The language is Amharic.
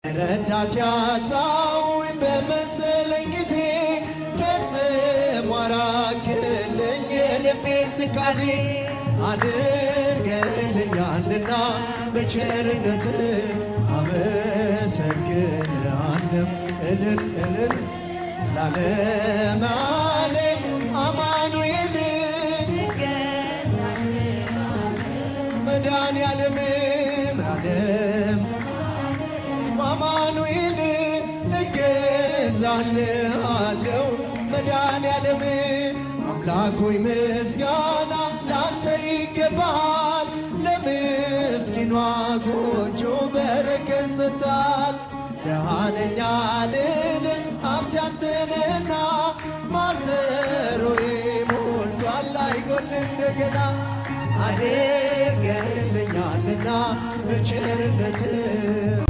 ረዳት ያጣው በመሰለኝ ጊዜ ፈጽሞ አራቅልኝ የልቤን ትካዜ አድርገልኛልና በቸርነት አመሰግንሃለሁ እልል እልል ላለም ዓለም አማኑኤል መድኃኔዓለም ዓለም አማኑኤል እገዛልሃለሁ መድኃኔዓለም አምላክ ሆይ ምስጋና ላንተ ይገባል። ለምስኪኗ ጎጆ በረከት ሰጥተሃል። ደሃ ነኝ አልልም ሀብት ያንተ ነህና ማሰሮዬ ሞልቷል አይጎል እንደገና አድርገልኛልና በቸርነትህ